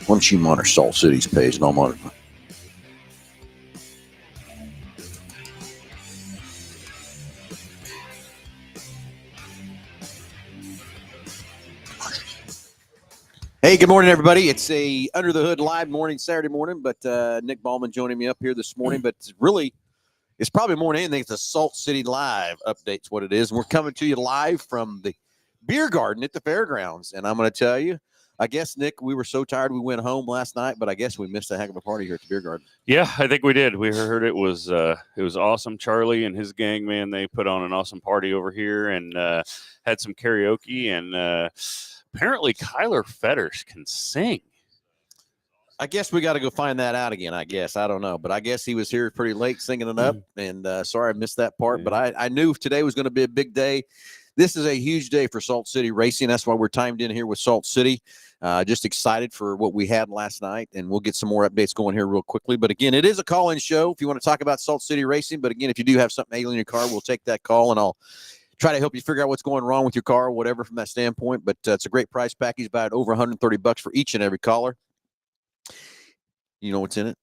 Why don't you monitor Salt City's page and I'll monitor. Hey, good morning, everybody. It's a Under the Hood live morning, Saturday morning, but Nick Ballman joining me up here this morning. But it's probably more than anything. It's a Salt City Live update's what it is. And we're coming to you live from the beer garden at the fairgrounds. And I'm going to tell you, I guess, Nick, we were so tired we went home last night, but I guess we missed a heck of a party here at the beer garden. Yeah, I think we did. We heard it was awesome. Charlie and his gang, man, they put on an awesome party over here and had some karaoke. And apparently Kyler Fetters can sing. I guess we got to go find that out again, I guess. I don't know. But I guess he was here pretty late singing it up. And sorry I missed that part. Yeah. But I knew today was going to be a big day. This is a huge day for Salt City Racing. That's why we're timed in here with Salt City. Just excited for what we had last night. And we'll get some more updates going here real quickly. But, again, it is a call-in show if you want to talk about Salt City Racing. But, again, if you do have something ailing in your car, we'll take that call. And I'll try to help you figure out what's going wrong with your car or whatever from that standpoint. But it's a great price package, about over $130 for each and every caller. You know what's in it?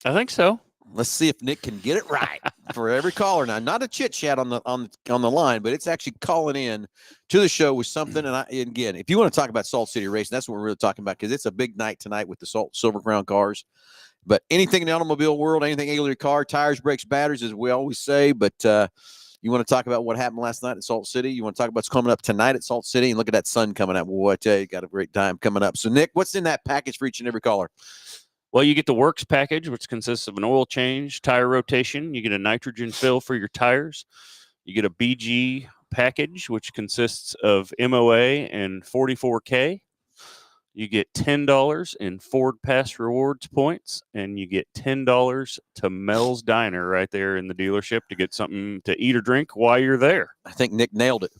I think so. Let's see if Nick can get it right for every caller. Now, not a chit chat on the line, but it's actually calling in to the show with something. And again, if you want to talk about Salt City Racing, that's what we're really talking about, because it's a big night tonight with the Silver Crown cars. But anything in the automobile world, anything ailing your car, tires, brakes, batteries, as we always say. But you want to talk about what happened last night at Salt City? You want to talk about what's coming up tonight at Salt City? And look at that sun coming up. Boy, I tell you, got a great time coming up. So, Nick, what's in that package for each and every caller? Well, you get the Works package, which consists of an oil change, tire rotation. You get a nitrogen fill for your tires. You get a BG package, which consists of MOA and 44K. You get $10 in Ford Pass Rewards points, and you get $10 to Mel's Diner right there in the dealership to get something to eat or drink while you're there. I think Nick nailed it.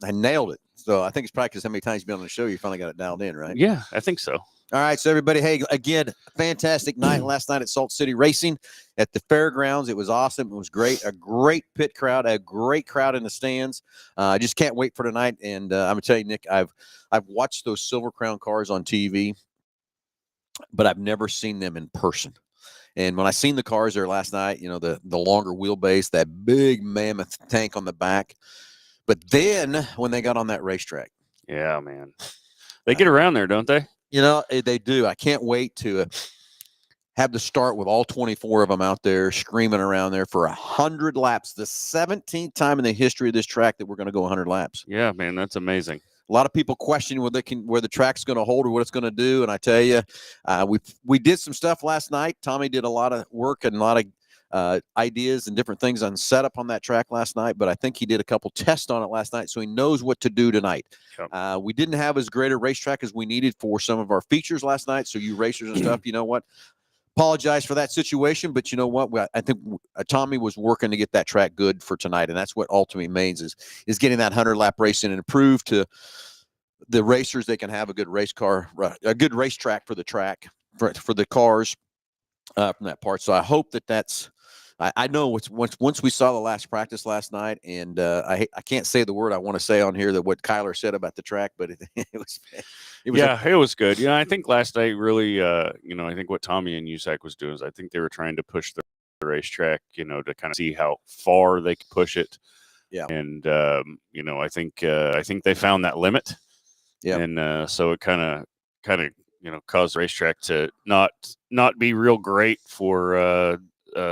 I nailed it. So I think it's probably because how many times you've been on the show, you finally got it dialed in, right? Yeah, I think so. All right, so everybody, hey, again, fantastic night last night at Salt City Racing at the fairgrounds. It was awesome. It was great. A great pit crowd, a great crowd in the stands. I just can't wait for tonight. And I'm going to tell you, Nick, I've watched those Silver Crown cars on TV, but I've never seen them in person. And when I seen the cars there last night, you know, the longer wheelbase, that big mammoth tank on the back. But then when they got on that racetrack. Yeah, man. They get around there, don't they? You know, they do. I can't wait to have the start with all 24 of them out there screaming around there for 100 laps. The 17th time in the history of this track that we're going to go 100 laps. Yeah, man, that's amazing. A lot of people question where the track's going to hold or what it's going to do. And I tell you, we did some stuff last night. Tommy did a lot of work and a lot of ideas and different things on setup on that track last night, but I think he did a couple tests on it last night, so he knows what to do tonight. Yep. We didn't have as great a racetrack as we needed for some of our features last night, so you racers and stuff, you know what? Apologize for that situation, but you know what? I think Tommy was working to get that track good for tonight, and that's what ultimately means is getting that 100-lap racing and prove to the racers they can have a good race car, a good racetrack for the track, for the cars from that part. So I hope that's. I know once we saw the last practice last night, and I can't say the word I want to say on here that what Kyler said about the track, but it was it was good. Yeah, I think last night really, I think what Tommy and USAC was doing is I think they were trying to push the racetrack, to kind of see how far they could push it. Yeah, and I think they found that limit. Yeah, and so it kind of caused the racetrack to not be real great for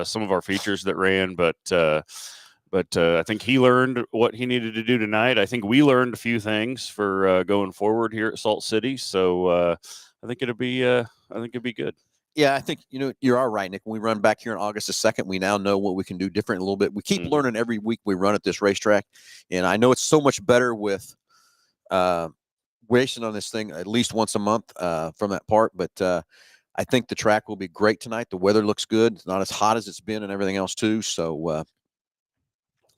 some of our features that ran, but I think he learned what he needed to do tonight. I think we learned a few things for going forward here at Salt City. So I think it'd be good. Yeah, I think you're all right, Nick. When we run back here on August the 2nd, we now know what we can do different a little bit. We keep learning every week we run at this racetrack, and I know it's so much better with racing on this thing at least once a month from that part, but I think the track will be great tonight. The weather looks good. It's not as hot as it's been and everything else too. So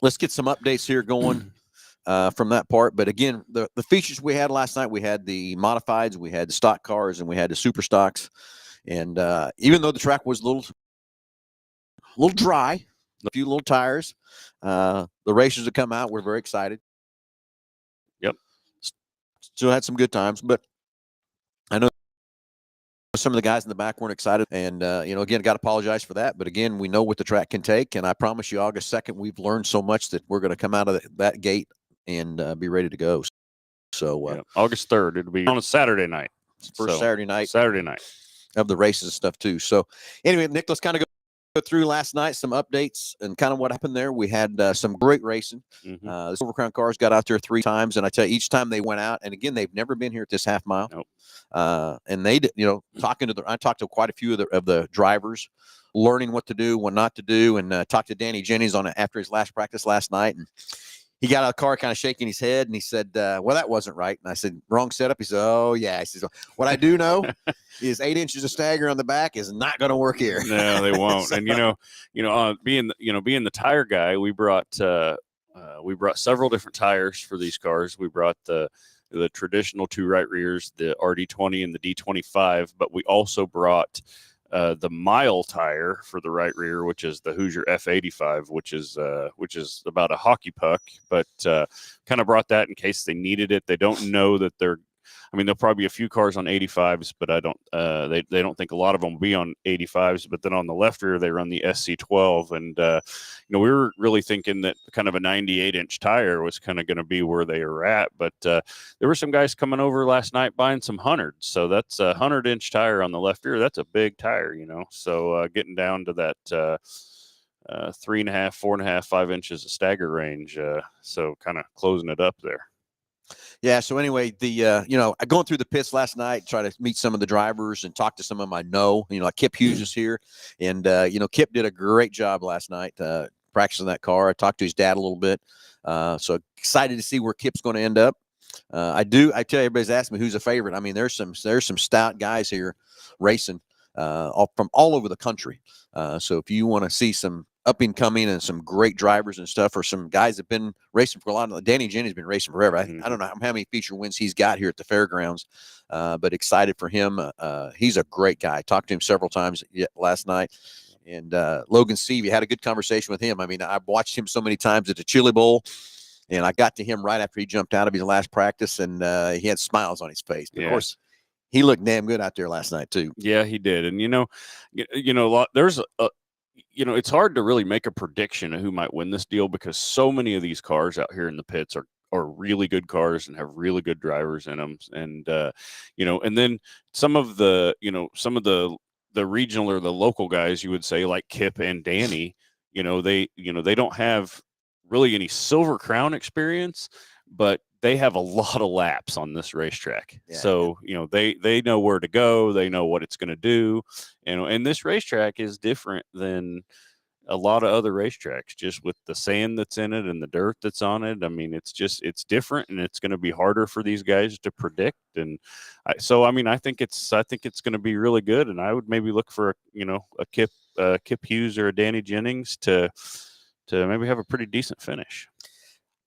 let's get some updates here going from that part. But again, the features we had last night, we had the modifieds, we had the stock cars, and we had the super stocks. And even though the track was a little dry, a few little tires, the racers that come out, we're very excited. Yep. Still had some good times, but I know some of the guys in the back weren't excited, and again, got to apologize for that. But again, we know what the track can take, and I promise you, August 2nd, we've learned so much that we're going to come out of that gate and be ready to go. So August 3rd, it'll be on a Saturday night. First Saturday night of the races and stuff too. So anyway, Nick, let's kind of go through last night, some updates and kind of what happened there. We had some great racing. The Silver Crown cars got out there 3 times, and I tell you, each time they went out, and again, they've never been here at this half mile. Nope. And they, I talked to quite a few of the drivers, learning what to do, what not to do, and talked to Danny Jennings on it after his last practice last night, and he got out of the car kind of shaking his head, and he said, well, that wasn't right. And I said, wrong setup. He said, oh, yeah. He says, what I do know is 8 inches of stagger on the back is not going to work here. No, they won't. And, being the tire guy, we brought several different tires for these cars. We brought the traditional 2 right rears, the RD20 and the D25, but we also brought the mile tire for the right rear, which is the Hoosier F85, which is about a hockey puck, but kind of brought that in case they needed it. They don't know that there'll probably be a few cars on 85s, but I don't. They don't think a lot of them will be on 85s. But then on the left rear, they run the SC12, and we were really thinking that kind of a 98-inch tire was kind of going to be where they were at. But there were some guys coming over last night buying some 100s, so that's a 100-inch tire on the left rear. That's a big tire, So getting down to that 3.5, 4.5, 5 inches of stagger range, so kind of closing it up there. Yeah. So anyway, going through the pits last night, try to meet some of the drivers and talk to some of them I know. Like Kip Hughes is here, and Kip did a great job last night practicing that car. I talked to his dad a little bit, so excited to see where Kip's going to end up. I tell you, everybody's asking me who's a favorite. I mean, there's some stout guys here racing from all over the country. So if you want to see some up and coming and some great drivers and stuff, or some guys that have been racing for a lot of, Danny Jennings has been racing forever. I don't know how many feature wins he's got here at the fairgrounds, but excited for him. He's a great guy. I talked to him several times last night. And Logan Seavey, had a good conversation with him. I mean, I've watched him so many times at the Chili Bowl, and I got to him right after he jumped out of his last practice, and he had smiles on his face. But of course, he looked damn good out there last night too. Yeah, he did. And there's it's hard to really make a prediction of who might win this deal, because so many of these cars out here in the pits are really good cars and have really good drivers in them. And and then some of the regional or the local guys, you would say, like Kip and Danny, they don't have really any Silver Crown experience, but they have a lot of laps on this racetrack. Yeah. So, they know where to go. They know what it's going to do. And this racetrack is different than a lot of other racetracks, just with the sand that's in it and the dirt that's on it. I mean, it's different, and it's going to be harder for these guys to predict. And I think it's going to be really good. And I would maybe look for a Kip Hughes or a Danny Jennings to maybe have a pretty decent finish.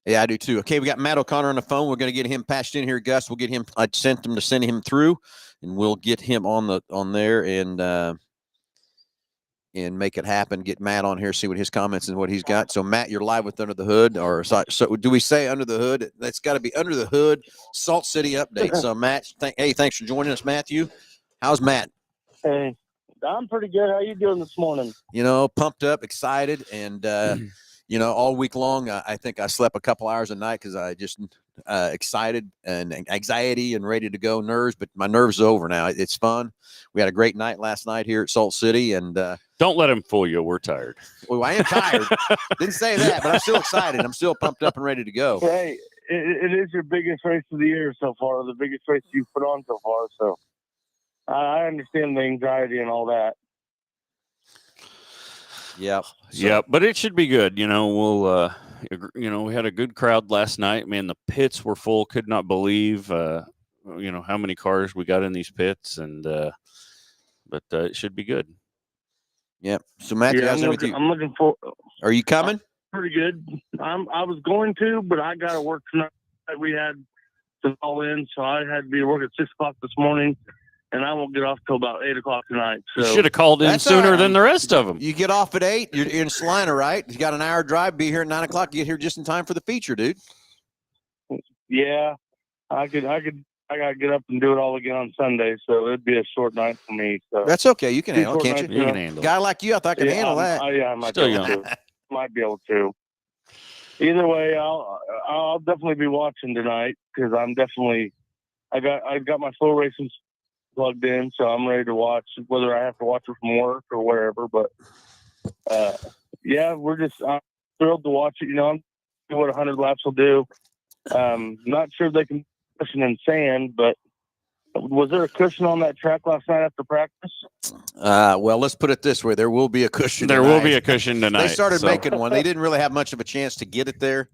Yeah, I do too. Okay, we got Matt O'Connor on the phone. We're going to get him patched in here, Gus. We'll get him. I sent him to send him through, and we'll get him on there and make it happen. Get Matt on here, see what his comments and what he's got. So, Matt, you're live with Under the Hood, or so do we say Under the Hood? That's got to be Under the Hood Salt City update. So, Matt, thanks for joining us, Matthew. How's Matt? Hey, I'm pretty good. How you doing this morning? Pumped up, excited, and all week long, I think I slept a couple hours a night because I just excited and anxiety and ready to go, nerves. But my nerves are over now. It's fun. We had a great night last night here at Salt City, and don't let him fool you. We're tired. Well, I am tired. Didn't say that, but I'm still excited. I'm still pumped up and ready to go. Hey, it is your biggest race of the year so far, the biggest race you've put on so far. So I understand the anxiety and all that. Yeah. Yeah, but it should be good. We'll we had a good crowd last night. Man, the pits were full. Could not believe how many cars we got in these pits, and but it should be good. Yeah. So Matthew, I'm looking for. Are you coming? Pretty good. I was going to, but I got to work tonight. We had to call in, so I had to be at work at 6 o'clock this morning. And I won't get off till about 8 o'clock tonight. So you should have called in sooner than the rest of them. You get off at 8. You're in Salina, right? You got an hour drive. Be here at 9 o'clock. Get here just in time for the feature, dude. Yeah, I could I got to get up and do it all again on Sunday, so it'd be a short night for me. So That's okay. You can handle it, can't you? You can handle Guy it. like you, I thought I could handle that. I might Still be able to. Might be able to. Either way, I'll definitely be watching tonight because I got my slow racing plugged in, so I'm ready to watch whether I have to watch it from work or wherever. But yeah, I'm thrilled to watch it. I'm see what 100 laps will do. Not sure if they can cushion in sand, but was there a cushion on that track last night after practice? Well, let's put it this way: there will be a cushion. There will be a cushion tonight. They started making one. They didn't really have much of a chance to get it there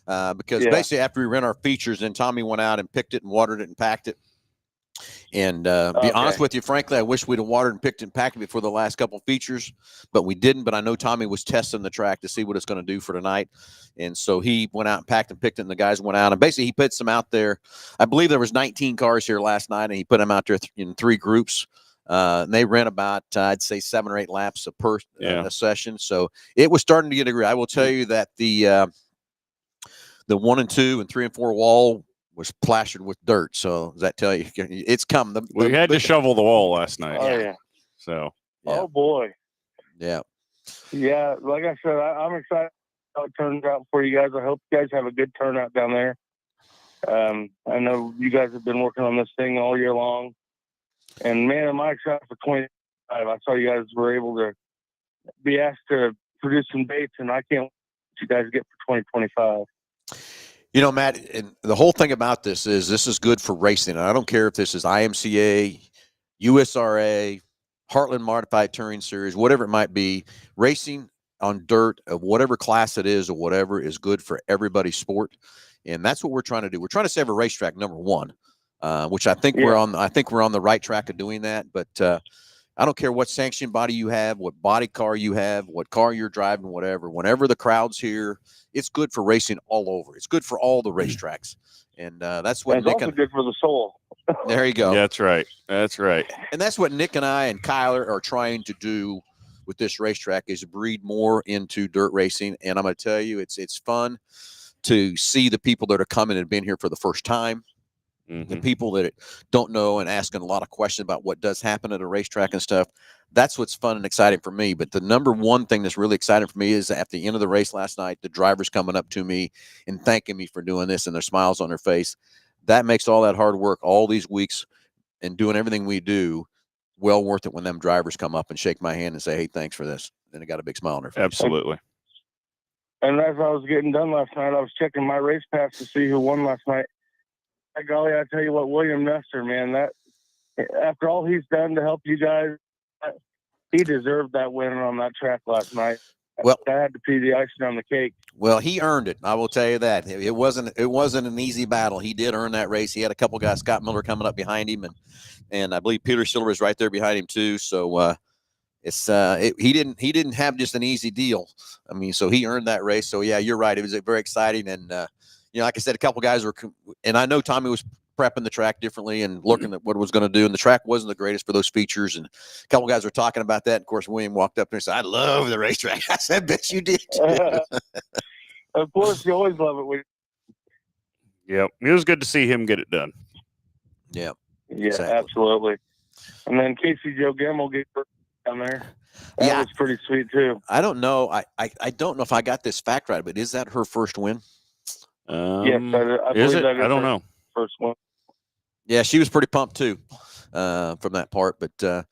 because basically after we ran our features, then Tommy went out and picked it and watered it and packed it. And be honest with you, frankly, I wish we'd have watered and picked it and packed it before the last couple of features, but we didn't. But I know Tommy was testing the track to see what it's going to do for tonight. And so he went out and packed and picked it, and the guys went out. And basically he put some out there. I believe there was 19 cars here last night, and he put them out there in 3 groups. And they ran about, I'd say, 7 or 8 laps a session. So it was starting to get a grip. I will tell you that the 1 and 2 and 3 and 4 wall was plastered with dirt. So does that tell you it's coming? We had to shovel the wall last night. Oh yeah. So. Yeah. Oh boy. Yeah. Yeah. Like I said, I'm excited how it turns out for you guys. I hope you guys have a good turnout down there. I know you guys have been working on this thing all year long, and man, am I excited for 25. I saw you guys were able to be asked to produce some dates, and I can't wait what you guys get for 2025. Matt, and the whole thing about this is good for racing. And I don't care if this is IMCA, USRA, Heartland Modified Touring Series, whatever it might be. Racing on dirt of whatever class it is or whatever is good for everybody's sport. And that's what we're trying to do. We're trying to save a racetrack, number one, which I think we're on the right track of doing that. But I don't care what sanction body you have, what body car you have, what car you're driving, whatever. Whenever the crowd's here, it's good for racing all over. It's good for all the racetracks, and that's what Nick. It's also good for the soul. There you go. Yeah, that's right. That's right. And that's what Nick and I and Kyler are trying to do with this racetrack is breed more into dirt racing. And I'm going to tell you, it's fun to see the people that are coming and been here for the first time. The people that don't know and asking a lot of questions about what does happen at a racetrack and stuff. That's what's fun and exciting for me. But the number one thing that's really exciting for me is at the end of the race last night, the drivers coming up to me and thanking me for doing this and their smiles on their face. That makes all that hard work all these weeks and doing everything we do well worth it when them drivers come up and shake my hand and say, hey, thanks for this. Then they got a big smile on their face. Absolutely. And as I was getting done last night, I was checking my race pass to see who won last night. Golly, I tell you what, William Nestor, man, that after all he's done to help you guys, he deserved that win on that track last night. Well, that had to be the icing on the cake. Well, he earned it. I will tell you that it wasn't an easy battle. He did earn that race. He had a couple guys, Scott Miller, coming up behind him, and I believe Peter Silver is right there behind him too. So he didn't have just an easy deal. I mean, so he earned that race. So yeah, you're right. It was very exciting, and like I said, a couple guys were, and I know Tommy was prepping the track differently and looking at what it was going to do. And the track wasn't the greatest for those features. And a couple guys were talking about that. Of course, William walked up there and said, I love the racetrack. I said, bet you did. Of course, you always love it. Yep. It was good to see him get it done. Yeah. Yeah, exactly. Absolutely. And then Casey Joe Gamble get down there. That was pretty sweet too. I don't know. I don't know if I got this fact right, but is that her first win? Yes, I is believe it? that is I don't know. First one. Yeah, she was pretty pumped too from that part, but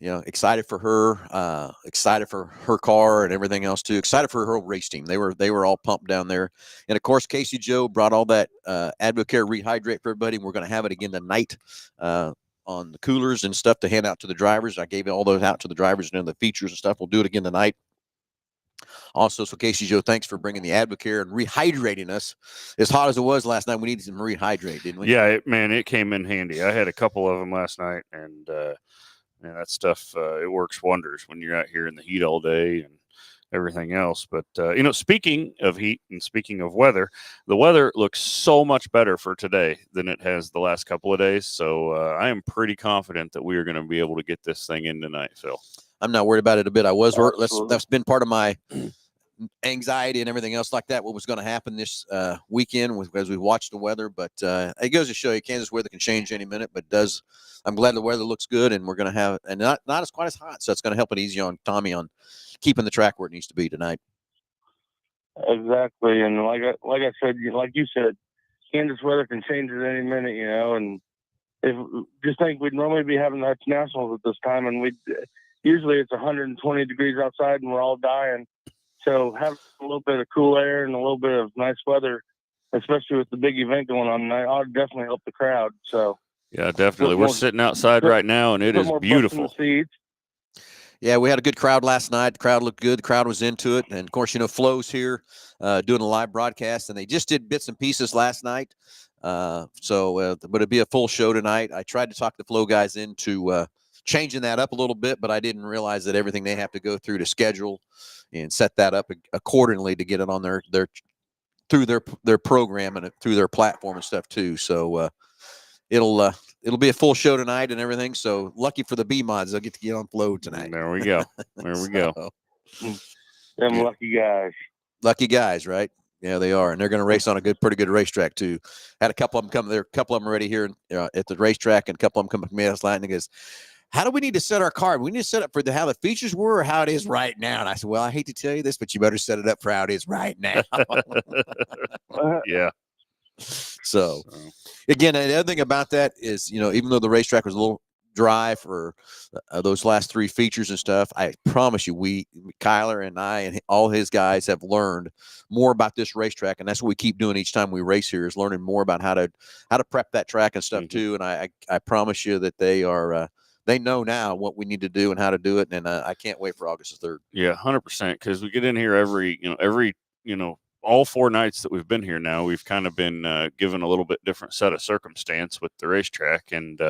excited for her, excited for her car and everything else too. Excited for her whole race team. They were all pumped down there, and of course, Casey Joe brought all that Advocare Rehydrate for everybody. And we're going to have it again tonight on the coolers and stuff to hand out to the drivers. I gave all those out to the drivers and the features and stuff. We'll do it again tonight. Also, so Casey Joe, thanks for bringing the Advocare and rehydrating us. As hot as it was last night, we needed some rehydrate, didn't we? Yeah, it came in handy. I had a couple of them last night, and that stuff, it works wonders when you're out here in the heat all day and everything else. But, speaking of heat and speaking of weather, the weather looks so much better for today than it has the last couple of days. So I am pretty confident that we are going to be able to get this thing in tonight, Phil. I'm not worried about it a bit. I was. That's been part of my anxiety and everything else like that, what was going to happen this weekend as we watched the weather. But it goes to show you Kansas weather can change any minute, but I'm glad the weather looks good, and we're going to have, and not as quite as hot. So it's going to help it easy on Tommy on keeping the track where it needs to be tonight. Exactly. And like I said, like you said, Kansas weather can change at any minute, and if just think we'd normally be having the nationals at this time, and usually it's 120 degrees outside and we're all dying. So having a little bit of cool air and a little bit of nice weather, especially with the big event going on tonight, ought to definitely help the crowd. So yeah, definitely. We're sitting outside right now, and it is beautiful. Yeah, we had a good crowd last night. The crowd looked good. The crowd was into it. And, of course, Flo's here doing a live broadcast, and they just did bits and pieces last night. But it'd be a full show tonight. I tried to talk the Flo guys into changing that up a little bit, but I didn't realize that everything they have to go through to schedule and set that up accordingly to get it on through their program and through their platform and stuff too. So it'll be a full show tonight and everything. So lucky for the B mods, they'll get to get on Flo tonight. There we go. There we go. Them lucky guys. Lucky guys, right? Yeah, they are, and they're going to race on a pretty good racetrack too. Had a couple of them come there. A couple of them already here at the racetrack, and a couple of them come to me last night and goes, "How do we need to set our car? We need to set up for how the features were or how it is right now." And I said, "Well, I hate to tell you this, but you better set it up for how it is right now." Yeah. So, again, the other thing about that is, even though the racetrack was a little dry for those last three features and stuff, I promise you, Kyler and I and all his guys have learned more about this racetrack, and that's what we keep doing each time we race here, is learning more about how to prep that track and stuff too. And I promise you that they are they know now what we need to do and how to do it, and I can't wait for August the 3rd. Yeah, 100%. Because we get in here every all 4 nights that we've been here now, we've kind of been given a little bit different set of circumstance with the racetrack, and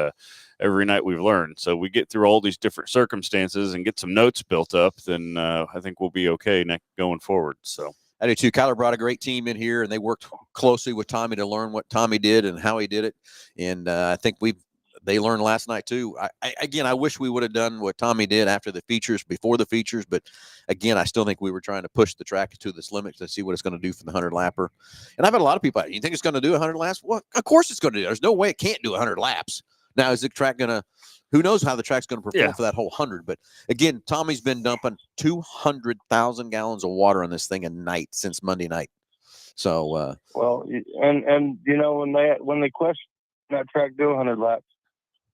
every night we've learned. So we get through all these different circumstances and get some notes built up, then I think we'll be okay going forward. So I do too. Kyler brought a great team in here, and they worked closely with Tommy to learn what Tommy did and how he did it. And I think they learned last night too. I wish we would have done what Tommy did after the features, before the features, but again, I still think we were trying to push the track to this limit to see what it's going to do for the 100 lapper. And I've had a lot of people, you think it's going to do 100 laps? Well, of course it's going to do. There's no way it can't do 100 laps. Now, is the track going to, who knows how the track's going to perform for that whole 100? But again, Tommy's been dumping 200,000 gallons of water on this thing a night since Monday night. So, well, and when they question that track do 100 laps,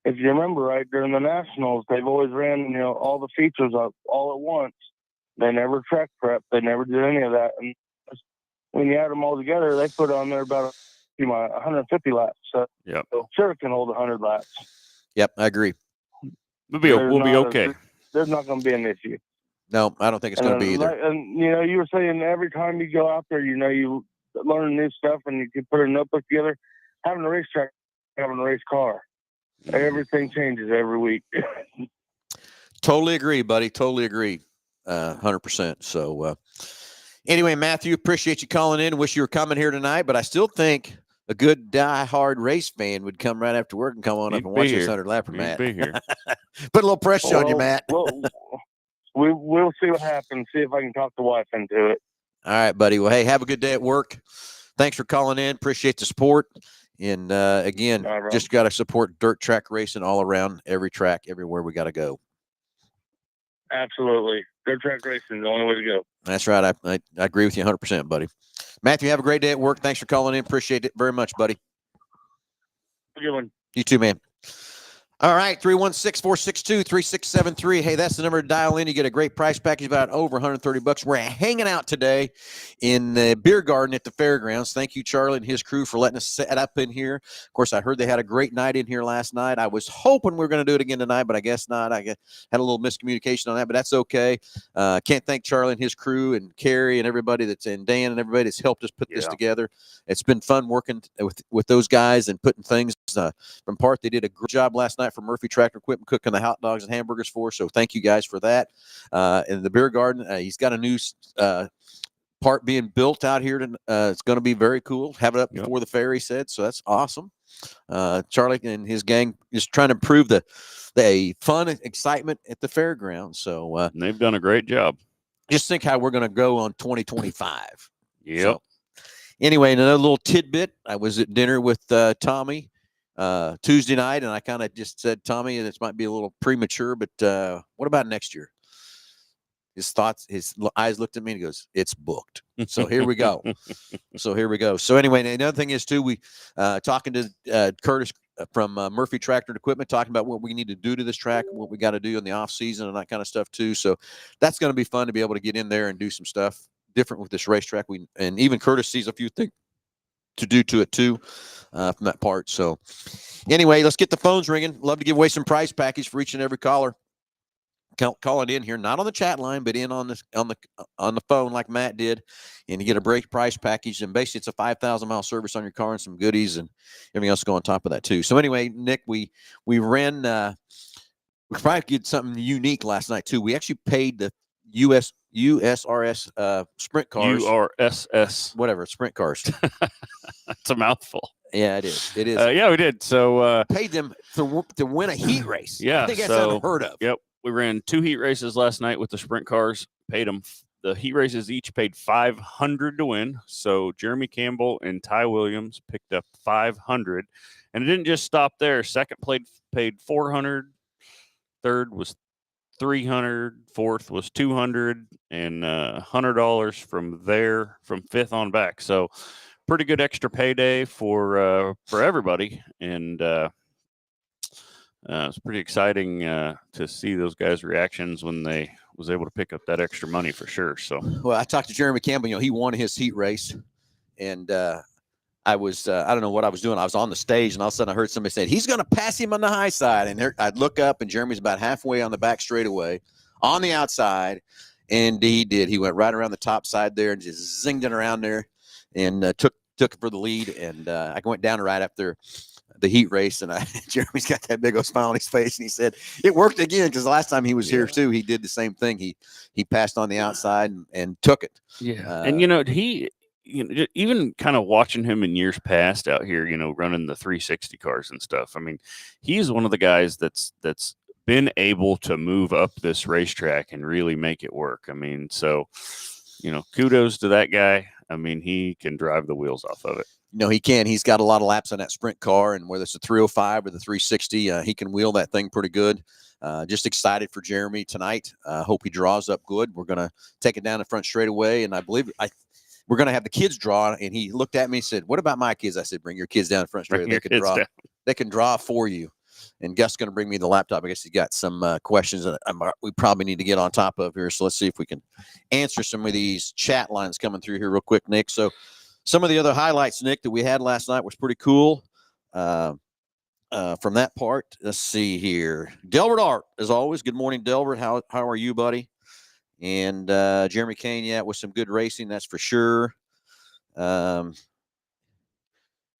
if you remember right, during the Nationals, they've always ran, all the features up all at once. They never track prep. They never did any of that. And when you add them all together, they put on there about 150 laps. So, sure it can hold 100 laps. Yep, I agree. We'll be okay. There's not going to be an issue. No, I don't think it's going to be either. And, you were saying every time you go out there, you learn new stuff and you can put a notebook together. Having a racetrack, having a race car. Everything changes every week. Totally agree, buddy. Totally agree. 100%. So anyway, Matthew, appreciate you calling in. Wish you were coming here tonight, but I still think a good die-hard race fan would come right after work and come on up and watch this 100 lapper, Matt. Be here. Put a little pressure on you, Matt. We'll see what happens. See if I can talk the wife into it. All right, buddy. Well, hey, have a good day at work. Thanks for calling in. Appreciate the support. And again, just got to support dirt track racing all around, every track, everywhere we got to go. Absolutely. Dirt track racing is the only way to go. That's right. I agree with you 100%, buddy. Matthew, have a great day at work. Thanks for calling in. Appreciate it very much, buddy. Have a good one. You too, man. All right, 316-462-3673. Hey, that's the number to dial in. You get a great price package, about over $130. We're hanging out today in the beer garden at the fairgrounds. Thank you, Charlie and his crew, for letting us set up in here. Of course, I heard they had a great night in here last night. I was hoping we were going to do it again tonight, but I guess not. I had a little miscommunication on that, but that's okay. Can't thank Charlie and his crew and Carrie and everybody and Dan and everybody that's helped us put this together. It's been fun working with those guys and putting things from part. They did a great job last night for Murphy Tractor Equipment, cooking the hot dogs and hamburgers for us. So thank you guys for that. In the beer garden, he's got a new part being built out here. It's going to be very cool. Have it up before the fair, he said. So that's awesome. Charlie and his gang is trying to improve the fun excitement at the fairgrounds. So they've done a great job. just think how we're going to go on 2025. Yep. So, anyway, another little tidbit. I was at dinner with Tommy Tuesday night, and I kind of just said, Tommy, this might be a little premature, but what about next year? His eyes looked at me and he goes, it's booked. So here we go. So anyway, another thing is too, we talking to Curtis from Murphy Tractor and Equipment, talking about what we need to do to this track, what we got to do in the off season and that kind of stuff too. So that's going to be fun to be able to get in there and do some stuff different with this racetrack. And even Curtis sees a few things to do to it too from that part. So anyway, let's get the phones ringing. Love to give away some prize package for each and every caller. Call it in here, not on the chat line, but in on the phone like Matt did, and you get a break price package. And basically, it's a 5,000-mile service on your car and some goodies and everything else go on top of that too. So anyway, Nick, we ran. We probably did something unique last night too. We actually paid the USRS sprint cars. URSS. Whatever, sprint cars. It's a mouthful. Yeah, it is. It is. Yeah, we did. So paid them to win a heat race. Yeah, I think that's unheard of. Yep. We ran 2 heat races last night with the sprint cars. Paid them. The heat races each paid $500 to win. So Jeremy Campbell and Ty Williams picked up $500, and it didn't just stop there. Second paid $400. Third was $300. Fourth was $200, and $100 from there from fifth on back. So pretty good extra payday for everybody, and it's pretty exciting to see those guys' reactions when they was able to pick up that extra money for sure. So, well, I talked to Jeremy Campbell. He won his heat race, and I was I don't know what I was doing. I was on the stage, and all of a sudden I heard somebody say he's going to pass him on the high side, and I'd look up, and Jeremy's about halfway on the back straightaway, on the outside, and he did. He went right around the top side there and just zinged it around there, and took it for the lead. And I went down right after the heat race, and Jeremy's got that big old smile on his face, and he said it worked again, because the last time he was here too, he did the same thing. He passed on the outside and took it. Yeah, and he, even kind of watching him in years past out here, running the 360 cars and stuff. I mean, he's one of the guys that's been able to move up this racetrack and really make it work. I mean, so kudos to that guy. I mean, he can drive the wheels off of it. He can. He's got a lot of laps on that sprint car, and whether it's a 305 or the 360, he can wheel that thing pretty good. Just excited for Jeremy tonight. Hope he draws up good. We're going to take it down the front straightaway, and I believe we're going to have the kids draw. And he looked at me and said, "What about my kids?" I said, "Bring your kids down the front straightaway. They can draw. They can draw for you." And Gus is going to bring me the laptop. I guess he's got some questions that we probably need to get on top of here. So let's see if we can answer some of these chat lines coming through here real quick, Nick. So some of the other highlights, Nick, that we had last night was pretty cool. From that part, let's see here. Delbert Art, as always. Good morning, Delbert. How are you, buddy? And Jeremy Kane, yeah, with some good racing, that's for sure.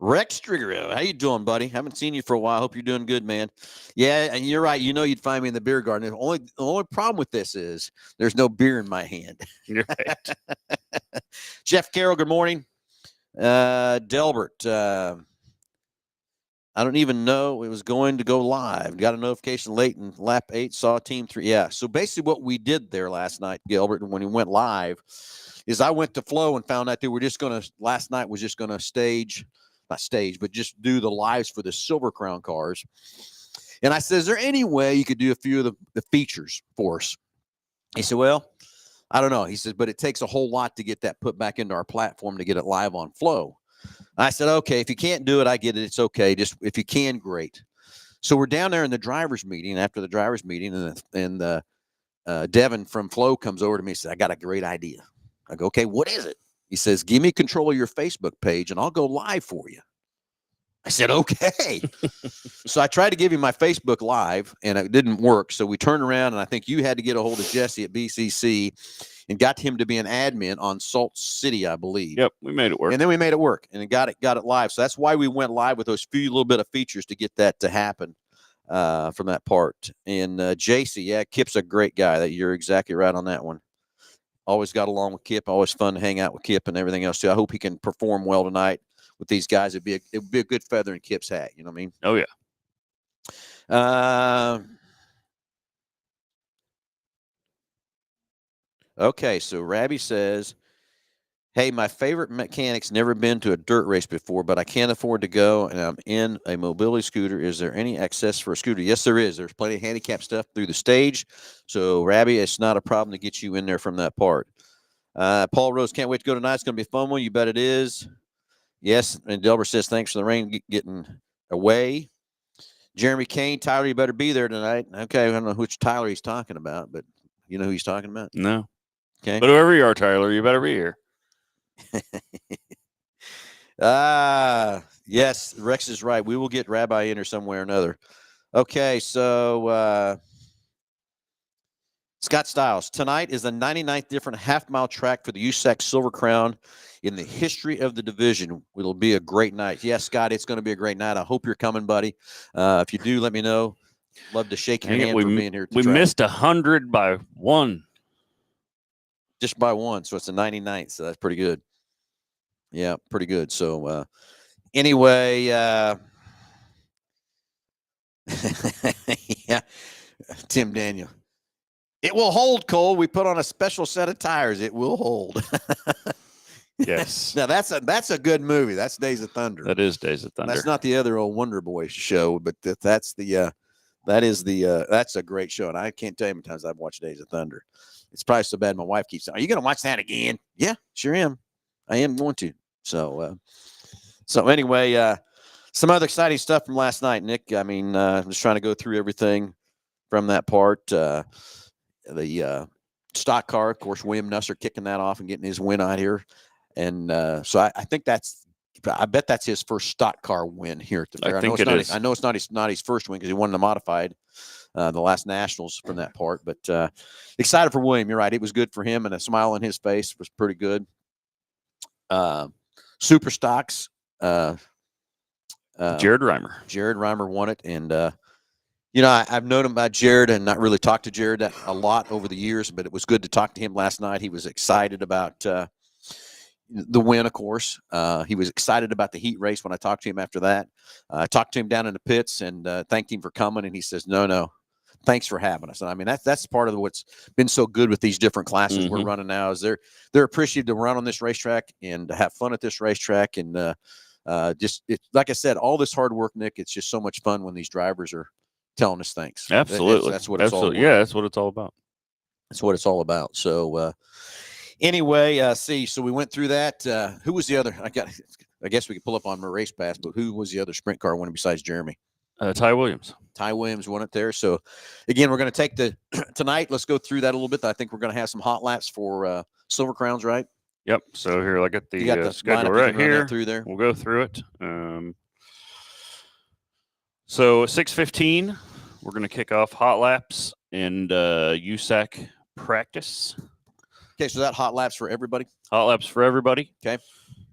Rex Trigger, how you doing, buddy? Haven't seen you for a while. Hope you're doing good, man. Yeah, and you're right. You'd find me in the beer garden. The only problem with this is there's no beer in my hand. You're right. Jeff Carroll, good morning. Delbert, I don't even know it was going to go live. Got a notification late in lap 8, saw team 3. Yeah, so basically what we did there last night, Gilbert, when we went live, is I went to Flow and found out they were just going to, last night was just going to not stage, but just do the lives for the Silver Crown cars. And I said, is there any way you could do a few of the features for us? He said, well, I don't know. He says, but it takes a whole lot to get that put back into our platform to get it live on Flow. I said, okay, if you can't do it, I get it. It's okay. Just if you can, great. So we're down there in the driver's meeting, after the driver's meeting, and Devin from Flow comes over to me and says, I got a great idea. I go, okay, what is it? He says, give me control of your Facebook page and I'll go live for you. I said, okay. So I tried to give him my Facebook Live and it didn't work. So we turned around and I think you had to get a hold of Jesse at BCC and got him to be an admin on Salt City, I believe. Yep, we made it work. And then we made it work and got it live. So that's why we went live with those few little bit of features to get that to happen from that part. And JC, yeah, Kip's a great guy. You're exactly right on that one. Always got along with Kip. Always fun to hang out with Kip and everything else too. I hope he can perform well tonight with these guys. It would be a good feather in Kip's hat. You know what I mean? Oh yeah. Okay, so Rabby says, hey, my favorite mechanic's never been to a dirt race before, but I can't afford to go, and I'm in a mobility scooter. Is there any access for a scooter? Yes, there is. There's plenty of handicap stuff through the stage. So, Rabby, it's not a problem to get you in there from that part. Paul Rose, can't wait to go tonight. It's going to be a fun one. You bet it is. Yes, and Delbert says, thanks for the rain getting away. Jeremy Kane, Tyler, you better be there tonight. Okay, I don't know which Tyler he's talking about, but you know who he's talking about? No. Okay. But whoever you are, Tyler, you better be here. Yes, Rex is right. We will get Rabbi in or somewhere or another. Okay, so Scott Stiles, tonight is the 99th different half-mile track for the USAC Silver Crown in the history of the division. It'll be a great night. Yes, Scott, it's going to be a great night. I hope you're coming, buddy. If you do, let me know. Love to shake your hand for being here. We missed 100 by one. Just by one, so it's the 99th, so that's pretty good. Yeah, pretty good. So anyway, yeah, Tim Daniel. It will hold, Cole. We put on a special set of tires. It will hold. Yes. Now that's a good movie. That's Days of Thunder. That is Days of Thunder. That's not the other old Wonder Boy show, but that's a great show. And I can't tell you how many times I've watched Days of Thunder. It's probably so bad my wife keeps saying, are you going to watch that again? Yeah, sure am. I am going to. So anyway, some other exciting stuff from last night, Nick. I mean, I'm just trying to go through everything from that part. The stock car, of course, William Nusser kicking that off and getting his win out here. And so I think I bet that's his first stock car win here at the fair. I think it is. I know it's not his first win because he won the modified, the last nationals from that part. But excited for William. You're right. It was good for him, and a smile on his face was pretty good. Super stocks. Jared Reimer. Jared Reimer won it, and I've known about Jared and not really talked to Jared a lot over the years, but it was good to talk to him last night. He was excited about the win, of course. He was excited about the heat race when I talked to him after that. I talked to him down in the pits and thanked him for coming, and he says, no, thanks for having us. And I mean, that's part of what's been so good with these different classes we're running now is they're appreciative to run on this racetrack and to have fun at this racetrack. And like I said, all this hard work, Nick, it's just so much fun when these drivers are telling us thanks. Absolutely. That's what it's all about. Yeah, that's what it's all about. That's what it's all about. So anyway, so we went through that. Who was the other? I guess we could pull up on my race pass, but who was the other sprint car winner besides Jeremy? Ty Williams. Ty Williams won it there. So again, we're going to take tonight. Let's go through that a little bit. I think we're going to have some hot laps for Silver Crowns, right? Yep. So here, I got the schedule right here. Through there. We'll go through it. So 6:15, we're going to kick off hot laps and USAC practice. Okay, so that hot laps for everybody? Hot laps for everybody. Okay.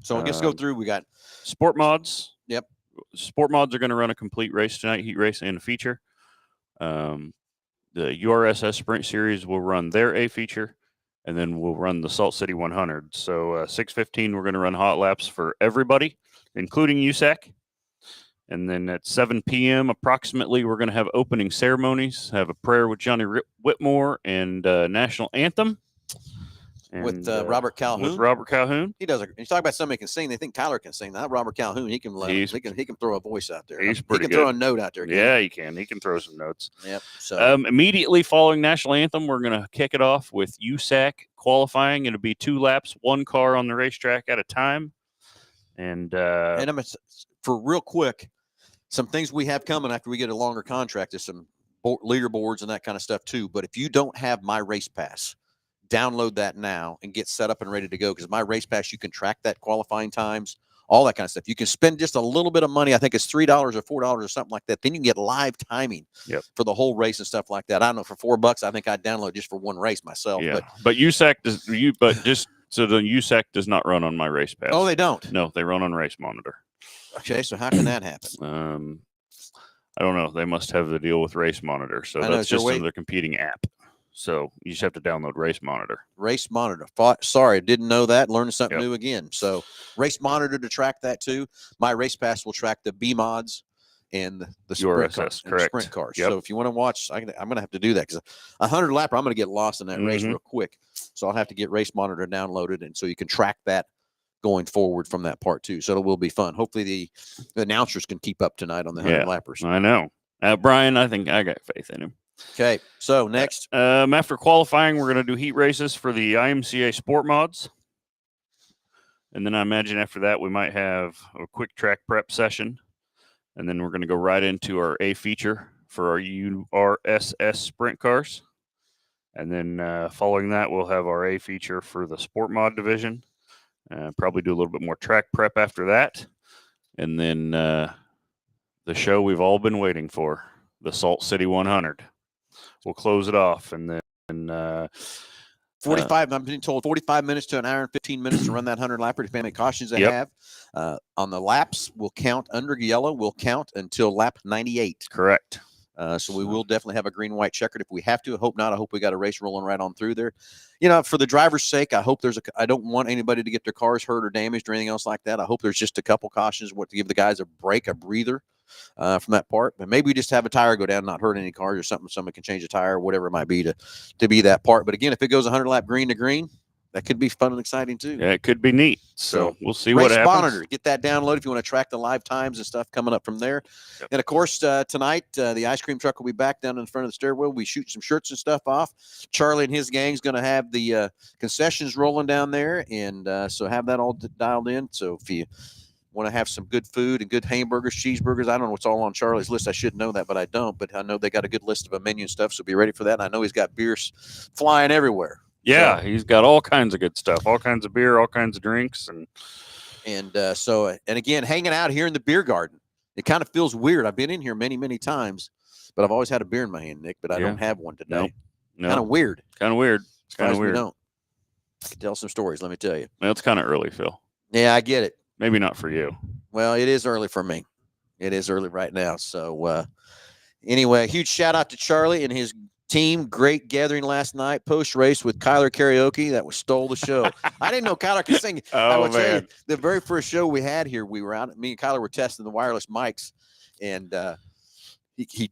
So I guess go through. We got sport mods. Yep. Sport mods are going to run a complete race tonight, heat race and a feature. The URSS Sprint Series will run their A feature, and then we'll run the Salt City 100. So 6:15, we're going to run hot laps for everybody, including USAC. And then at 7 p.m. approximately, we're going to have opening ceremonies, have a prayer with Johnny Whitmore and national anthem. With Robert Calhoun. With Robert Calhoun. He does. You talk about somebody can sing. They think Tyler can sing. Not Robert Calhoun. He can throw a voice out there. He's pretty good. He can throw a note out there. Yeah, he can. He can throw some notes. Yep. So immediately following national anthem, we're going to kick it off with USAC qualifying. It'll be 2 laps, 1 car on the racetrack at a time. And I'm for real quick, some things we have coming after we get a longer contract is some leaderboards and that kind of stuff too. But if you don't have My Race Pass, download that now and get set up and ready to go, because My Race Pass, you can track that qualifying times, all that kind of stuff. You can spend just a little bit of money. I think it's $3 or $4 or something like that. Then you can get live timing for the whole race and stuff like that. I don't know, for $4, I think I'd download just for one race myself. Yeah, but USAC does. So the USAC does not run on My Race Pass. Oh, they don't? No, they run on Race Monitor. Okay, so how can that happen? I don't know. They must have the deal with Race Monitor. So that's just another competing app. So you just have to download Race Monitor. Race Monitor. Sorry, didn't know that. Learning something new again. So Race Monitor to track that too. My Race Pass will track the B mods and the URSS, correct. sprint cars. Yep. So if you want to watch, I'm going to have to do that because 100 lapper, I'm going to get lost in that race real quick. So I'll have to get Race Monitor downloaded, and so you can track that going forward from that part too. So it will be fun. Hopefully the announcers can keep up tonight on the 100 lappers. I know. Brian, I think I got faith in him. Okay. So next, after qualifying, we're going to do heat races for the IMCA Sport Mods. And then I imagine after that, we might have a quick track prep session. And then we're going to go right into our A feature for our URSS sprint cars. And then following that, we'll have our A feature for the Sport Mod division. Probably do a little bit more track prep after that. And then the show we've all been waiting for, the Salt City 100. We'll close it off. And then 45, I'm being told 45 minutes to an hour and 15 minutes to run that 100 lapper, depending on cautions they have. On the laps, we'll count under yellow. We'll count until lap 98. Correct. So we will definitely have a green-white checkered if we have to. I hope not. I hope we got a race rolling right on through there. For the driver's sake, I hope I don't want anybody to get their cars hurt or damaged or anything else like that. I hope there's just a couple cautions to give the guys a break, a breather from that part. But maybe we just have a tire go down, not hurt any cars or something. Someone can change a tire or whatever it might be to be that part. But again, if it goes 100 lap green to green, that could be fun and exciting too. Yeah, it could be neat. So we'll see Race what happens. Monitor, get that download if you want to track the live times and stuff coming up from there. Yep. And of course, tonight the ice cream truck will be back down in front of the stairwell. We shoot some shirts and stuff off. Charlie and his gang's going to have the concessions rolling down there, and so have that all dialed in. So if you want to have some good food and good hamburgers, cheeseburgers, I don't know what's all on Charlie's list. I should know that, but I don't. But I know they got a good list of a menu and stuff, so be ready for that. And I know he's got beers flying everywhere. He's got all kinds of good stuff, all kinds of beer, all kinds of drinks. And again, hanging out here in the beer garden. It kind of feels weird. I've been in here many, many times, but I've always had a beer in my hand, Nick, but I don't have one today. No. Kind of weird. Kind of weird. Kind of weird. I can tell some stories, let me tell you. Well, it's kind of early, Phil. Yeah, I get it. Maybe not for you. Well, it is early for me. It is early right now. So anyway, huge shout out to Charlie and his team. Great gathering last night, post-race with Kyler karaoke. That stole the show. I didn't know Kyler could sing. I will tell you, the very first show we had here, we were out. Me and Kyler were testing the wireless mics, and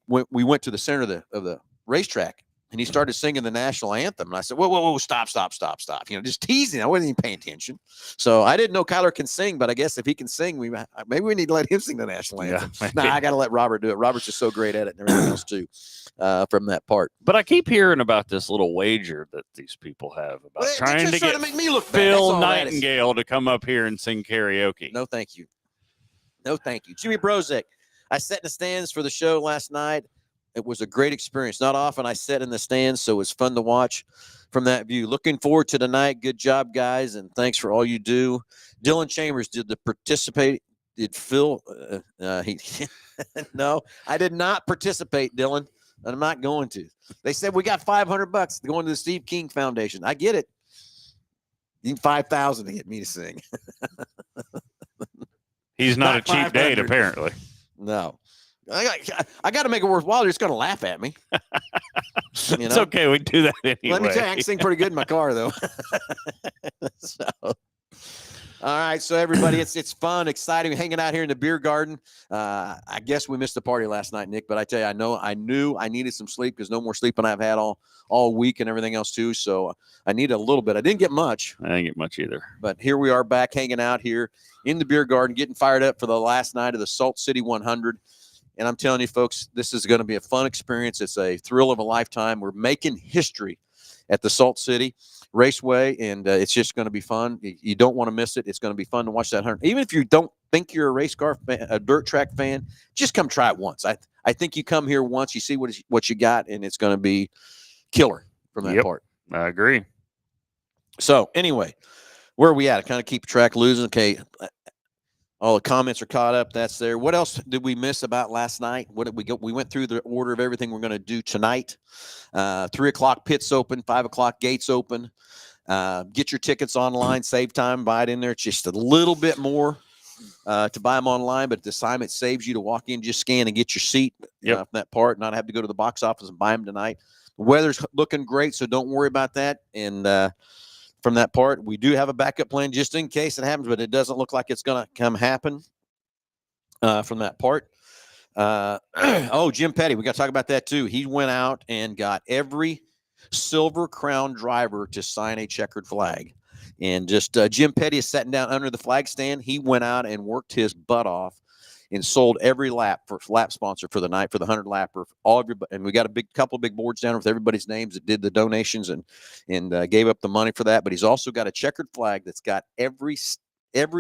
we went to the center of the racetrack, and he started singing the national anthem. And I said, whoa, stop. Just teasing. I wasn't even paying attention. So I didn't know Kyler can sing, but I guess if he can sing, maybe we need to let him sing the national anthem. I got to let Robert do it. Robert's just so great at it and everything else too. From that part. But I keep hearing about this little wager that these people have about trying to get make me look Phil Nightingale to come up here and sing karaoke. No, thank you. Jimmy Brozek, I sat in the stands for the show last night. It was a great experience. Not often I sat in the stands, so it was fun to watch from that view. Looking forward to tonight. Good job, guys, and thanks for all you do. Dylan Chambers did Phil? No, I did not participate, Dylan. I'm not going to. They said we got $500 going to the Steve King Foundation. I get it. You need $5,000 to get me to sing. He's not a cheap date, apparently. No. I got to make it worthwhile. They're just going to laugh at me. It's okay. We do that anyway. Let me tell you, I can sing pretty good in my car, though. All right, so everybody, it's fun, exciting, hanging out here in the beer garden. I guess we missed the party last night, Nick, but I tell you, I knew I needed some sleep because no more sleep than I've had all week and everything else too. So I needed a little bit. I didn't get much. I didn't get much either. But here we are back hanging out here in the beer garden, getting fired up for the last night of the Salt City 100. And I'm telling you, folks, this is going to be a fun experience. It's a thrill of a lifetime. We're making history at the Salt City Raceway, and it's just going to be fun. You don't want to miss it. It's going to be fun to watch that 100. Even if you don't think you're a race car fan, a dirt track fan, just come try it once. I think you come here once, you see what you got, and it's going to be killer from that part. I agree. So anyway, where are we at? I kind of keep track losing. Okay. All the comments are caught up. That's there. What else did we miss about last night? What did we go? We went through the order of everything we're going to do tonight. 3:00 pits open, 5:00 gates open. Get your tickets online, save time, buy it in there. It's just a little bit more to buy them online, but at this time it saves you to walk in, just scan and get your seat from that part, not have to go to the box office and buy them tonight. The weather's looking great, so don't worry about that. And from that part, we do have a backup plan just in case it happens, but it doesn't look like it's going to come happen from that part. Oh, Jim Petty. We got to talk about that too. He went out and got every Silver Crown driver to sign a checkered flag. And just Jim Petty is sitting down under the flag stand. He went out and worked his butt off and sold every lap for lap sponsor for the night for the 100 lapper. All of your, and we got a couple of big boards down with everybody's names that did the donations and gave up the money for that. But he's also got a checkered flag that's got every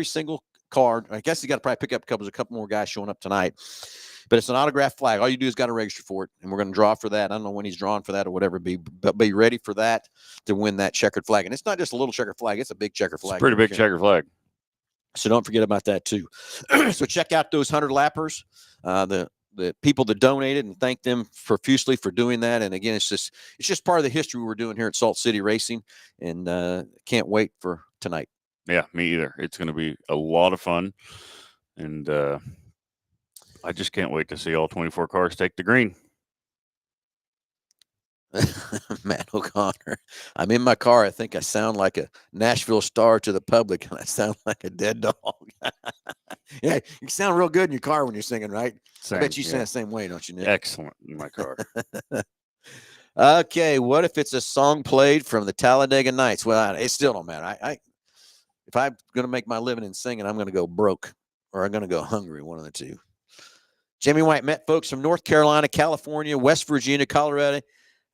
single card. I guess you got to probably pick up a couple more guys showing up tonight. But it's an autographed flag. All you do is got to register for it, and we're going to draw for that. I don't know when he's drawing for that or whatever. But be ready for that to win that checkered flag. And it's not just a little checkered flag; it's a big checkered flag. It's a pretty big checkered flag. So don't forget about that too. So check out those 100 lappers, the people that donated, and thank them profusely for doing that. And again, it's just part of the history we're doing here at Salt City Racing, and can't wait for tonight. Yeah, me either. It's going to be a lot of fun, and I just can't wait to see all 24 cars take the green. Matt O'Connor. I'm in my car. I think I sound like a Nashville Star to the public, and I sound like a dead dog. Yeah, you sound real good in your car when you're singing, right? I bet you sound the same way, don't you, Nick? Excellent in my car. Okay, what if it's a song played from the Talladega Nights? Well, it still don't matter. If I'm going to make my living in singing, I'm going to go broke or I'm going to go hungry, one of the two. Jamie White met folks from North Carolina, California, West Virginia, Colorado.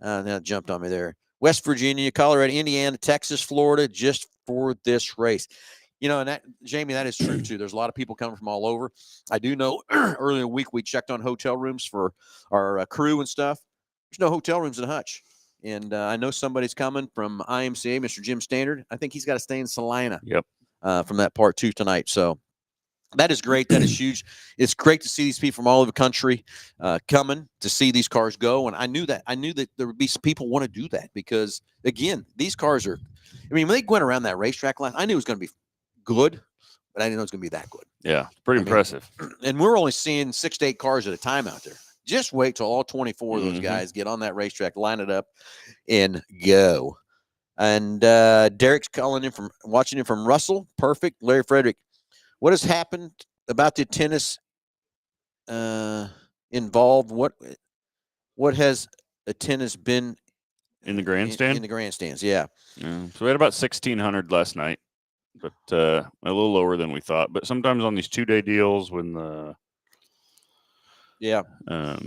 That jumped on me there. West Virginia, Colorado, Indiana, Texas, Florida, just for this race. You know, and that, Jamie, that is true too. There's a lot of people coming from all over. I do know earlier in the week we checked on hotel rooms for our crew and stuff. There's no hotel rooms in Hutch. And I know somebody's coming from IMCA, Mr. Jim Standard. I think he's got to stay in Salina. Yep. From that part 2 tonight. So that is great. That is huge. It's great to see these people from all over the country coming to see these cars go. And I knew that there would be some people want to do that because, again, these cars are, I mean, when they went around that racetrack last, I knew it was going to be good, but I didn't know it was going to be that good. Yeah, pretty impressive. And we're only seeing 6 to 8 cars at a time out there. Just wait till all 24 of those guys get on that racetrack, line it up, and go. And Derek's watching him from Russell. Perfect. Larry Frederick. What has happened about the tennis involved? What has a tennis been in the grandstand? In the grandstands, yeah. So we had about 1,600 last night, but a little lower than we thought. But sometimes on these 2-day deals, when the I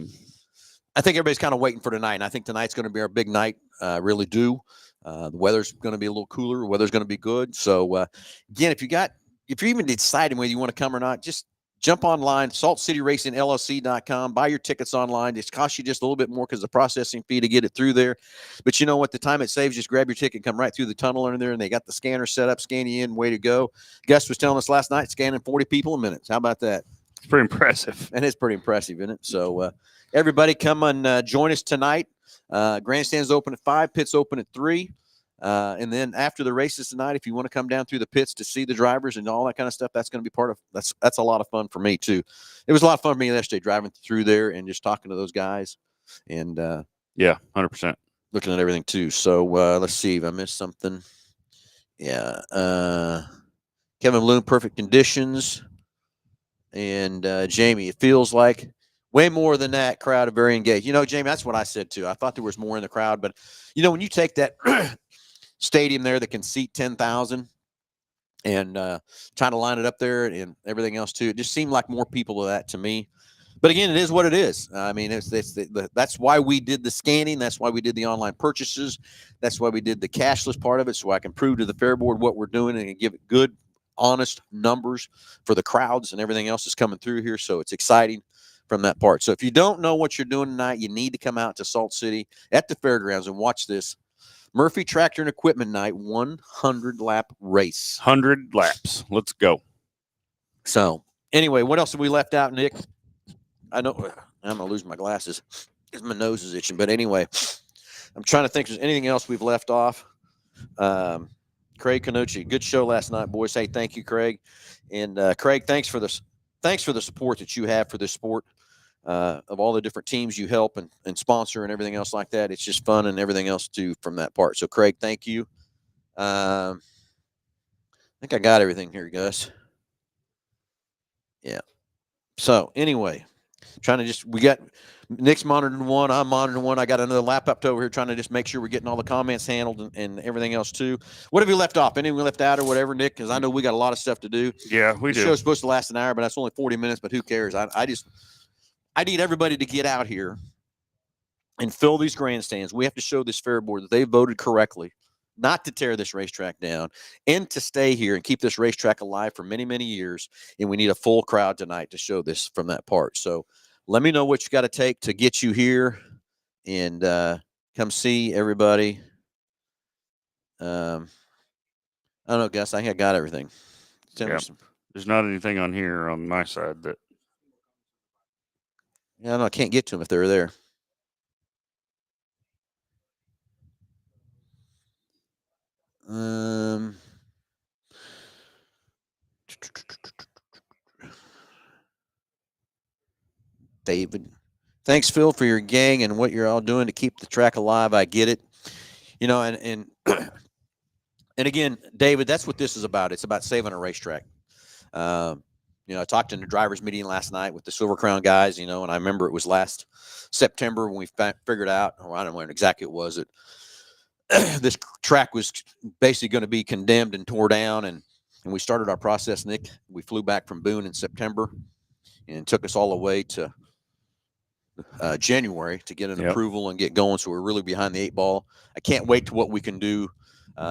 think everybody's kind of waiting for tonight. And I think tonight's going to be our big night. Really do. The weather's going to be a little cooler. The weather's going to be good. So again, if you're even deciding whether you want to come or not, just jump online, saltcityracingllc.com, buy your tickets online. It costs you just a little bit more because of the processing fee to get it through there. But you know what? The time it saves, just grab your ticket, come right through the tunnel under there, and they got the scanner set up, scan you in, way to go. Gus was telling us last night, scanning 40 people a minute. How about that? It's pretty impressive. And it's pretty impressive, isn't it? So everybody come and join us tonight. Grandstands open at 5, pits open at 3. And then after the races tonight, if you want to come down through the pits to see the drivers and all that kind of stuff, that's going to be part of that's a lot of fun for me too. It was a lot of fun for me yesterday driving through there and just talking to those guys and yeah, 100% looking at everything too. So let's see if I missed something. Yeah. Kevin Bloom, perfect conditions. And Jamie, it feels like way more than that crowd are very engaged. You know, Jamie, that's what I said too. I thought there was more in the crowd, but you know, when you take that stadium there that can seat 10,000 and trying to line it up there and everything else too, it just seemed like more people of that to me. But again, it is what it is. I mean, that's why we did the scanning. That's why we did the online purchases. That's why we did the cashless part of it, so I can prove to the Fair Board what we're doing and give it good, honest numbers for the crowds and everything else that's coming through here. So it's exciting from that part. So if you don't know what you're doing tonight, you need to come out to Salt City at the fairgrounds and watch this Murphy Tractor and Equipment Night 100-lap race. 100 laps. Let's go. So anyway, what else have we left out, Nick? I know I'm going to lose my glasses because my nose is itching. But anyway, I'm trying to think if there's anything else we've left off. Craig Canucci, good show last night, boys. Hey, thank you, Craig. And Craig, thanks for the support that you have for this sport. Of all the different teams you help and sponsor and everything else like that. It's just fun and everything else too from that part. So Craig, thank you. I think I got everything here, Gus. Yeah. So anyway, Trying to we got Nick's monitoring one, I'm monitoring one. I got another laptop over here trying to just make sure we're getting all the comments handled and everything else too. What have you left off? Anything we left out or whatever, Nick? Because I know we got a lot of stuff to do. Yeah, we the do. The show's supposed to last an hour, but that's only 40 minutes. But who cares? I need everybody to get out here and fill these grandstands. We have to show this fair board that they voted correctly, not to tear this racetrack down, and to stay here and keep this racetrack alive for many, many years. And we need a full crowd tonight to show this from that part. So let me know what you got to take to get you here and come see everybody. I don't know, Gus. I think I got everything. Yeah. There's not anything on here on my side that. Yeah, no, I can't get to them if they're there. David, thanks, Phil, for your gang and what you're all doing to keep the track alive. I get it, you know, and again, David, that's what this is about. It's about saving a racetrack. You know, I talked in the drivers' meeting last night with the Silver Crown guys, you know, and I remember it was last September when we figured out, or I don't know when exactly it was, this track was basically going to be condemned and tore down. And we started our process, Nick. We flew back from Boone in September, and it took us all the way to January to get an approval and get going. So we're really behind the 8 ball. I can't wait to what we can do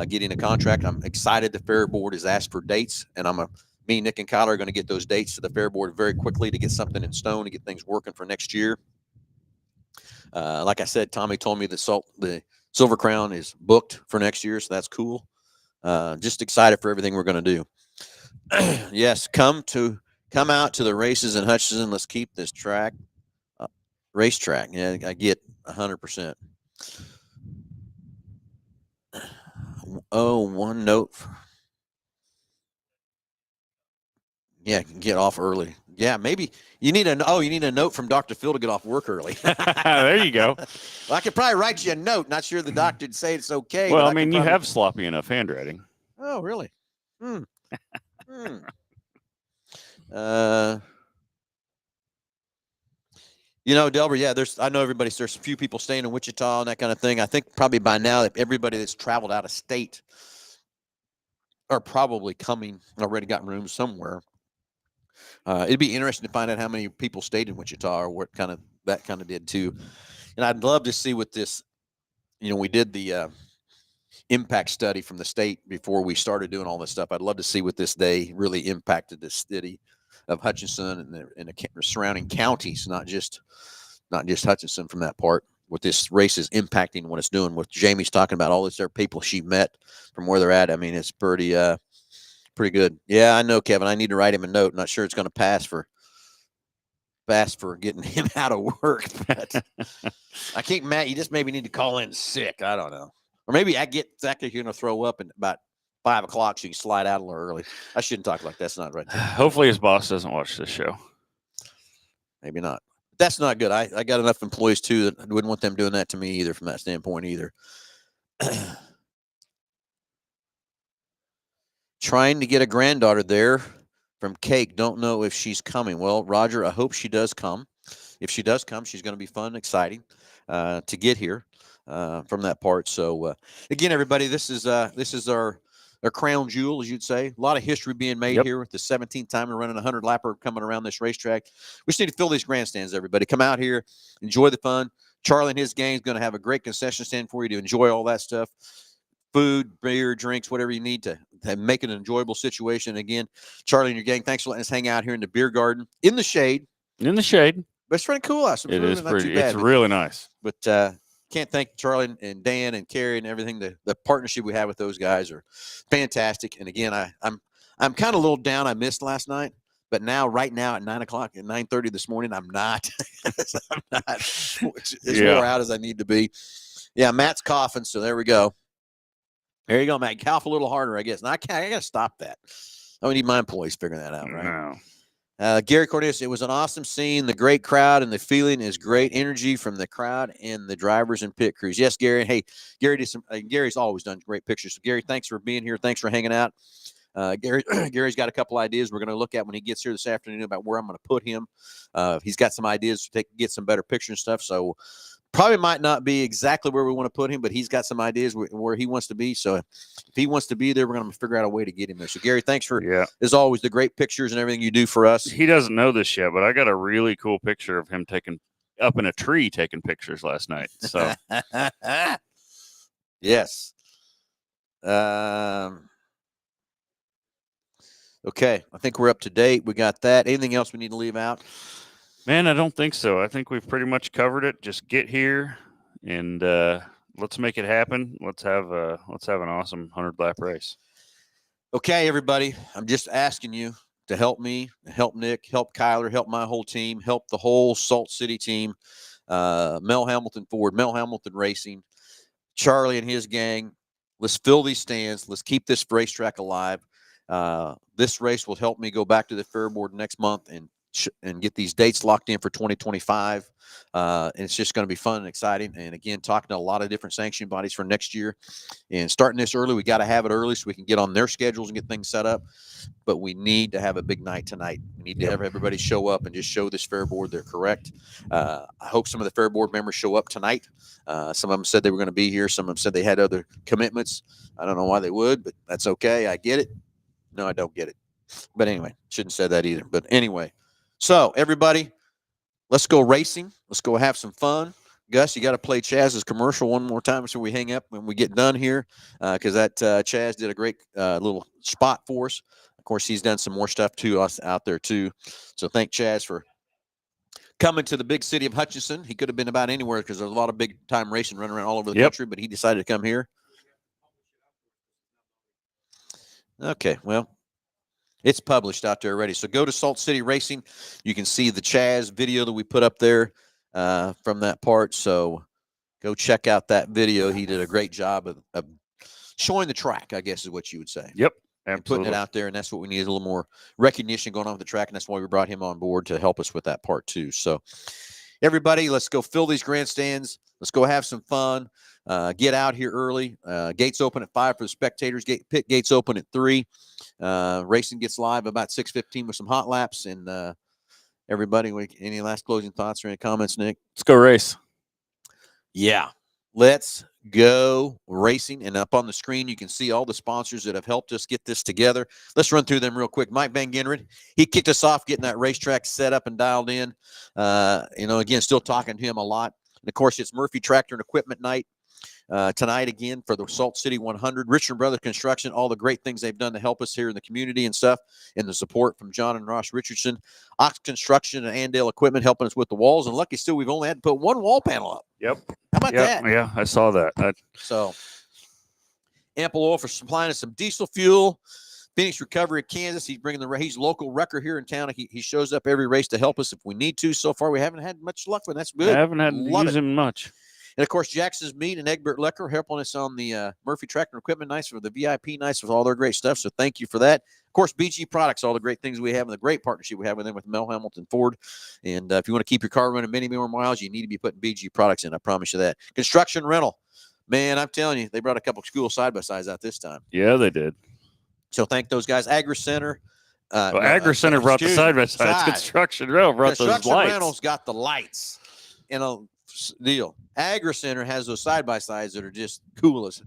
getting a contract. I'm excited. The fair board has asked for dates, and me, Nick, and Kyler are going to get those dates to the fair board very quickly to get something in stone, to get things working for next year. Like I said, Tommy told me the Silver Crown is booked for next year, so that's cool. Just excited for everything we're going to do. Yes, come out to the races in Hutchinson. Let's keep this racetrack. Yeah, I get 100%. Oh, one note. Yeah, get off early. Yeah, maybe you need a note from Dr. Phil to get off work early. There you go. Well, I could probably write you a note. Not sure the doctor would say it's okay. Well, I mean, you have sloppy enough handwriting. Oh, really? You know, Delbert, yeah, I know there's a few people staying in Wichita and that kind of thing. I think probably by now everybody that's traveled out of state are probably coming, already got rooms somewhere. It'd be interesting to find out how many people stayed in Wichita or what that kind of did too. And I'd love to see what this, you know, we did the impact study from the state before we started doing all this stuff. I'd love to see what this day really impacted the city of Hutchinson and the surrounding counties, not just Hutchinson from that part. What this race is impacting, what it's doing. What Jamie's talking about, all these other people she met from where they're at. I mean, it's pretty good. Yeah, I know, Kevin. I need to write him a note. Not sure it's going to pass for getting him out of work. But I think, Matt, you just maybe need to call in sick. I don't know. Or maybe I get Zach, you're going to throw up at about 5 o'clock so you can slide out a little early. I shouldn't talk like that's not right. Hopefully his boss doesn't watch this show. Maybe not. That's not good. I got enough employees, too, that I wouldn't want them doing that to me either from that standpoint either. Trying to get a granddaughter there from Cake. Don't know if she's coming. Well, Roger, I hope she does come. If she does come, she's going to be fun and exciting to get here from that part. So, again, everybody, this is our crown jewel, as you'd say. A lot of history being made here with the 17th time we're running a 100-lapper coming around this racetrack. We just need to fill these grandstands, everybody. Come out here, enjoy the fun. Charlie and his gang is going to have a great concession stand for you to enjoy all that stuff. Food, beer, drinks, whatever you need to make it an enjoyable situation. Again, Charlie and your gang, thanks for letting us hang out here in the beer garden in the shade. In the shade. But it's pretty cool out. It is pretty. It's really nice. But can't thank Charlie and Dan and Carrie and everything. The partnership we have with those guys are fantastic. And again, I'm kind of a little down. I missed last night, but right now at 9 o'clock at 9:30 this morning, I'm not. I'm not as wore out as I need to be. Yeah, Matt's coughing, so there we go. There you go, Matt. Cough a little harder, I guess. And I got to stop that. I need my employees figuring that out, right? No. Gary Cornelius, it was an awesome scene. The great crowd and the feeling is great energy from the crowd and the drivers and pit crews. Yes, Gary. Hey, Gary Gary's always done great pictures. So, Gary, thanks for being here. Thanks for hanging out. Gary's got a couple ideas we're going to look at when he gets here this afternoon about where I'm going to put him. He's got some ideas to get some better pictures and stuff. So probably might not be exactly where we want to put him, but he's got some ideas where he wants to be. So if he wants to be there, we're going to figure out a way to get him there. So Gary, thanks for, as always, the great pictures and everything you do for us. He doesn't know this yet, but I got a really cool picture of him up in a tree taking pictures last night. So yes. Okay, I think we're up to date. We got that. Anything else we need to leave out? Man, I don't think so. I think we've pretty much covered it. Just get here and let's make it happen. Let's have an awesome 100-lap race. Okay, everybody. I'm just asking you to help me, help Nick, help Kyler, help my whole team, help the whole Salt City team, Mel Hamilton Ford, Mel Hamilton Racing, Charlie and his gang. Let's fill these stands. Let's keep this racetrack alive. This race will help me go back to the fair board next month and get these dates locked in for 2025. And it's just going to be fun and exciting. And again, talking to a lot of different sanction bodies for next year and starting this early. We got to have it early so we can get on their schedules and get things set up. But we need to have a big night tonight. We need to have everybody show up and just show this fair board they're correct. I hope some of the fair board members show up tonight. Some of them said they were going to be here. Some of them said they had other commitments. I don't know why they would, but that's okay. I get it. No, I don't get it. But anyway, shouldn't have said that either. But anyway, so everybody, let's go racing. Let's go have some fun. Gus, you got to play Chaz's commercial one more time so we hang up when we get done here, because that Chaz did a great little spot for us. Of course, he's done some more stuff to us out there too. So thank Chaz for coming to the big city of Hutchinson. He could have been about anywhere because there's a lot of big time racing running around all over the country, but he decided to come here. Okay, well, it's published out there already. So go to Salt City Racing. You can see the Chaz video that we put up there from that part. So go check out that video. He did a great job of showing the track, I guess is what you would say. Yep, absolutely. And putting it out there, and that's what we need, a little more recognition going on with the track, and that's why we brought him on board to help us with that part too. So everybody, let's go fill these grandstands. Let's go have some fun. Get out here early. Gates open at 5 for the spectators. Pit gates open at 3. Racing gets live about 6:15 with some hot laps. And everybody, any last closing thoughts or any comments, Nick? Let's go race. Yeah, let's go racing. And up on the screen, you can see all the sponsors that have helped us get this together. Let's run through them real quick. Mike Van Genderen, he kicked us off getting that racetrack set up and dialed in. Again, still talking to him a lot. And of course, it's Murphy Tractor and Equipment Night tonight again for the Salt City 100. Richard Brothers Construction, all the great things they've done to help us here in the community and stuff, and the support from John and Ross Richardson. Ox Construction and Andale Equipment helping us with the walls. And lucky still, we've only had to put one wall panel up. Yep. How about that? Yeah, I saw that. So, Ample Oil for supplying us some diesel fuel. Phoenix Recovery of Kansas. He's local wrecker here in town. He shows up every race to help us if we need to. So far, we haven't had much luck with. That's good. I haven't had to use him much. And of course, Jackson's Meat and Egbert Lecker helping us on the Murphy Tractor Equipment nights for the VIP nights with all their great stuff. So thank you for that. Of course, BG Products, all the great things we have and the great partnership we have with them with Mel Hamilton Ford. And if you want to keep your car running many more miles, you need to be putting BG Products in. I promise you that. Construction Rental. Man, I'm telling you, they brought a couple of school side-by-sides out this time. Yeah, they did. So thank those guys. Agri Center. Agri Center brought the side-by-sides. Construction Rental brought those lights. Construction Rental's got the lights. And a deal. Agri Center has those side-by-sides that are just cool as.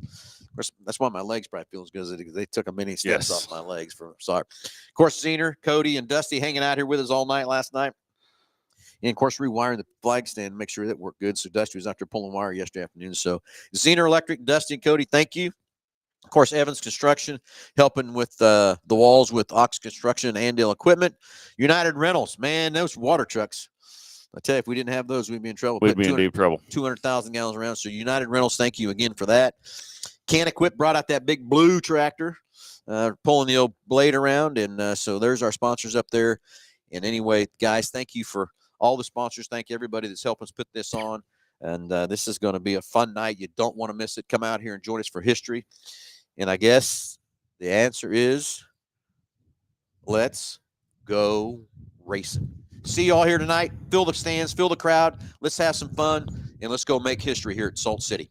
That's why my legs probably feel as good as they took a many steps off my legs. Sorry. Of course, Zener, Cody, and Dusty hanging out here with us all night last night. And, of course, rewiring the flag stand to make sure that worked good. So Dusty was out there pulling wire yesterday afternoon. So Zener Electric, Dusty, and Cody, thank you. Of course, Evans Construction helping with the walls with Ox Construction and Andale Equipment. United Rentals, man, those water trucks. I tell you, if we didn't have those, we'd be in trouble. We'd be in deep trouble. 200,000 gallons around. So United Rentals, thank you again for that. Can Equip brought out that big blue tractor, pulling the old blade around. And so there's our sponsors up there. And anyway, guys, thank you for all the sponsors. Thank you, everybody that's helping us put this on. And this is going to be a fun night. You don't want to miss it. Come out here and join us for history. And I guess the answer is let's go racing. See you all here tonight. Fill the stands, fill the crowd. Let's have some fun, and let's go make history here at Salt City.